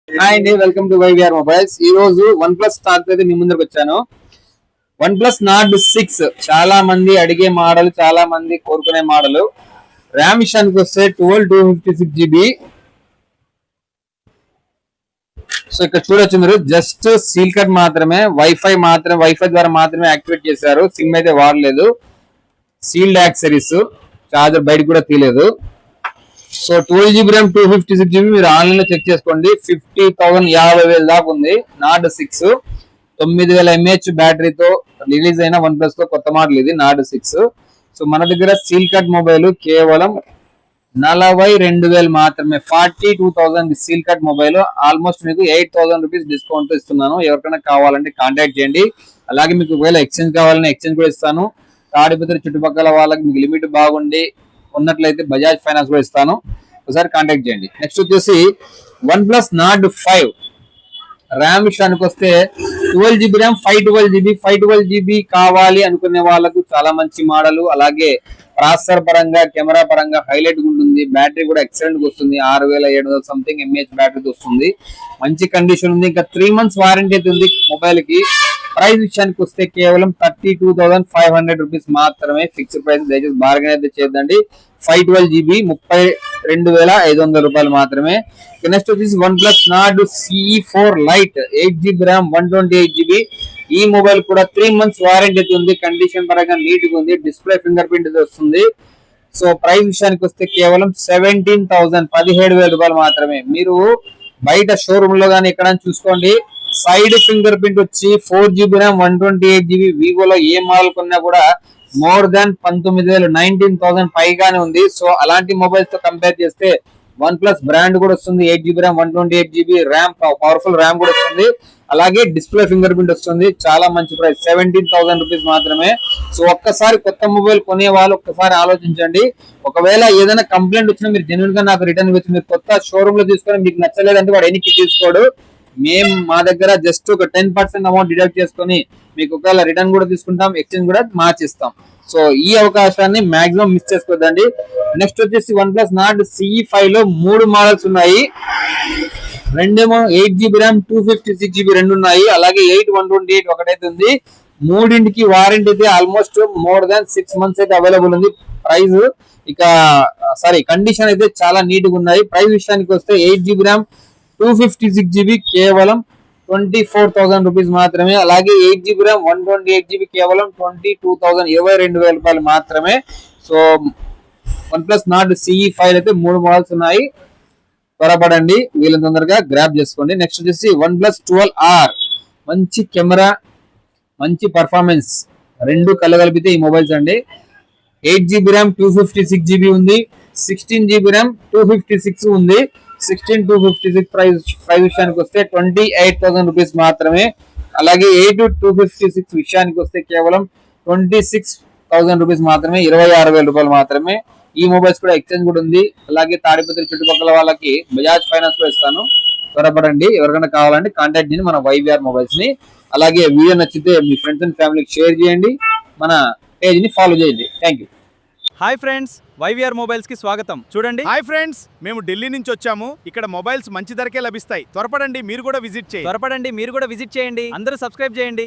Hi అండి, welcome to YVR mobiles. ఈ రోజు వన్ ప్లస్ స్టాక్ అయితే మీ ముందరకు వచ్చాను. వన్ ప్లస్ నార్డ్ 6 చాలా మంది అడిగే మోడల్, చాలా మంది కోరుకునే మోడల్. ర్యామ్ విషయానికి వస్తే 12/256 GB. సో ఇక్కడ చూడొచ్చు మీరు, జస్ట్ సీల్ కట్ మాత్రమే, వైఫై ద్వారా మాత్రమే యాక్టివేట్ చేశారు. సిమ్ అయితే వాడలేదు. సీల్డ్ యాక్సెసరీస్, చార్జర్ బయట కూడా తీయలేదు. సో 12 GB ర్యామ్ 256 GB మీరు ఆన్లైన్ లో చెక్ చేసుకోండి. 50,000 50,000 దాకా ఉంది. నార్డ్ 6 9000 mAh బ్యాటరీతో రిలీజ్ అయిన వన్ ప్లస్ లో కొత్త మోడల్ ఇది నార్డ్ 6. సో మన దగ్గర సీల్ కట్ మొబైల్ కేవలం 42,000 మాత్రమే. 42,000 సీల్ కట్ మొబైల్. ఆల్మోస్ట్ మీకు 8,000 రూపీస్ డిస్కౌంట్ తో ఇస్తున్నాను. ఎవరికైనా కావాలంటే కాంటాక్ట్ చేయండి. అలాగే మీకు ఒకవేళ ఎక్స్చేంజ్ కావాలని ఎక్స్చేంజ్ కూడా ఇస్తాను. తాడిపత్రి చుట్టుపక్కల వాళ్ళకి మీకు లిమిట్ బాగుండి ఉన్నట్లయితే బజాజ్ ఫైనాన్స్ కూడా ఇస్తాను. ఒకసారి కాంటాక్ట్ చేయండి. నెక్స్ట్ వచ్చేసి వన్ ప్లస్ నార్డ్ 5 ర్యామ్ విషయానికి వస్తే 12 GB ర్యామ్ 512 GB కావాలి అనుకునే వాళ్ళకు చాలా మంచి మోడల్. అలాగే ప్రాసెసర్ పరంగా, కెమెరా పరంగా హైలైట్ ఉంటుంది. బ్యాటరీ కూడా ఎక్సలెంట్ గా వస్తుంది. 6,700 సంథింగ్ mAh బ్యాటరీతో వస్తుంది. మంచి కండిషన్ ఉంది. ఇంకా 3 months వారంటీ అయితే ఉంది మొబైల్ కి. ప్రైస్ విషయానికి వస్తే కేవలం 32,500 రూపీస్ మాత్రమే ఫిక్స్డ్ ప్రైస్. దయచేసి బార్గెన్ అయితే చేద్దండి. 512 GB 32,500 రూపాయలు మాత్రమే. నెక్స్ట్ వచ్చేసి one plus Nord CE4 light 8 GB RAM 128 GB. ఈ మొబైల్ కూడా 3 months వారంటీ అయితే ఉంది. కండిషన్ పరంగా నీట్ గా ఉంది. డిస్ప్లే ఫింగర్ ప్రింట్ వస్తుంది. సో ప్రైస్ విషయానికి వస్తే కేవలం 17,000 రూపాయలు మాత్రమే. మీరు బయట షోరూమ్ లో కానీ ఎక్కడ చూసుకోండి, సైడ్ ఫింగర్ ప్రింట్ వచ్చి 4 GB ర్యామ్ 128 GB. వివోలో ఏ మోడల్ కొన్నా కూడా మోర్ దాన్ 19,000 19,000 పైగానే ఉంది. సో అలాంటి మొబైల్స్ తో కంపేర్ చేస్తే వన్ ప్లస్ బ్రాండ్ కూడా వస్తుంది. 8 GB RAM 128 GB RAM, powerful RAM కూడా వస్తుంది. అలాగే డిస్ప్లే ఫింగర్ ప్రింట్ వస్తుంది. చాలా మంచి ప్రైస్, 17,000 రూపీస్ మాత్రమే. సో ఒక్కసారి కొత్త మొబైల్ కొనే వాళ్ళు ఒక్కసారి ఆలోచించండి. ఒకవేళ ఏదైనా కంప్లైంట్ వచ్చినా మీరు జెన్యున్ గా నాకు రిటర్న్ ఇవ్వచ్చు. మీరు కొత్త షోరూమ్ లో తీసుకొని మీకు నచ్చలేదంటే వాడు ఎనికి తీసుకోడు. మేము మా దగ్గర జస్ట్ ఒక 10% అమౌంట్ డిడక్ట్ చేసుకొని మీకు ఒకవేళ రిటర్న్ కూడా తీసుకుంటాం, ఎక్స్చేంజ్ కూడా మార్చిస్తాం. సో ఈ అవకాశాన్ని మాక్సిమం మిస్ చేసుకోవద్దండి. నెక్స్ట్ వచ్చేసి వన్ ప్లస్ నార్డ్ CE5 లో 3 మోడల్స్ ఉన్నాయి. రెండేమో 8 GB ర్యామ్ 256 GB రెండు ఉన్నాయి. అలాగే 128 ఒకటైతే ఉంది. మూడింటికి వారంటీ అయితే ఆల్మోస్ట్ మోర్ దాన్ 6 months అయితే అవైలబుల్ ఉంది. ప్రైస్ కండిషన్ అయితే చాలా నీట్ గా ఉన్నాయి. ప్రైస్ విషయానికి వస్తే 8 GB ర్యామ్ 256 GB కేవలం 24,000 రూపీస్ మాత్రమే. అలాగే 8 GB ర్యామ్ 128 GB కేవలం 22,000 22,000 రూపాయలు మాత్రమే. So one plus Nord CE5 అయితే 3 మోడల్స్ ఉన్నాయి. త్వరపడండి, వీళ్ళ తొందరగా గ్రాప్ చేసుకోండి. నెక్స్ట్ వచ్చేసి వన్ ప్లస్ 12R మంచి కెమెరా, మంచి పర్ఫార్మెన్స్ రెండు కలగలిపితే ఈ మొబైల్స్ అండి. 8 GB ర్యామ్ 256 GB ఉంది. 16 GB ర్యామ్ 256 ఉంది. 16/256 ప్రైస్ విషయానికి వస్తే 28,000 రూపీస్ మాత్రమే. అలాగే 8/256 విషయానికి వస్తే కేవలం 26,000 రూపీస్ మాత్రమే, 26,000 రూపాయలు మాత్రమే. ఈ మొబైల్స్ కూడా ఎక్స్చేంజ్ కూడా ఉంది. అలాగే తాడిపత్రి చుట్టుపక్కల వాళ్ళకి బజాజ్ ఫైనాన్స్ కూడా ఇస్తాను. త్వరపడండి, ఎవరికైనా కావాలంటే కాంటాక్ట్ చేయండి మన వైవిఆర్ మొబైల్స్ ని. అలాగే వీడియో నచ్చితే మీ ఫ్రెండ్స్ అండ్ ఫ్యామిలీకి షేర్ చేయండి. మన పేజ్ ని ఫాలో చేయండి. Thank you. Hi friends, YVR mobiles కి స్వాగతం. చూడండి, హాయ్ ఫ్రెండ్స్, మేము ఢిల్లీ నుంచి వచ్చాము. ఇక్కడ మొబైల్స్ మంచి ధరకే లభిస్తాయి. త్వరపడండి, మీరు కూడా విజిట్ చేయండి. అందరూ సబ్స్క్రైబ్ చేయండి.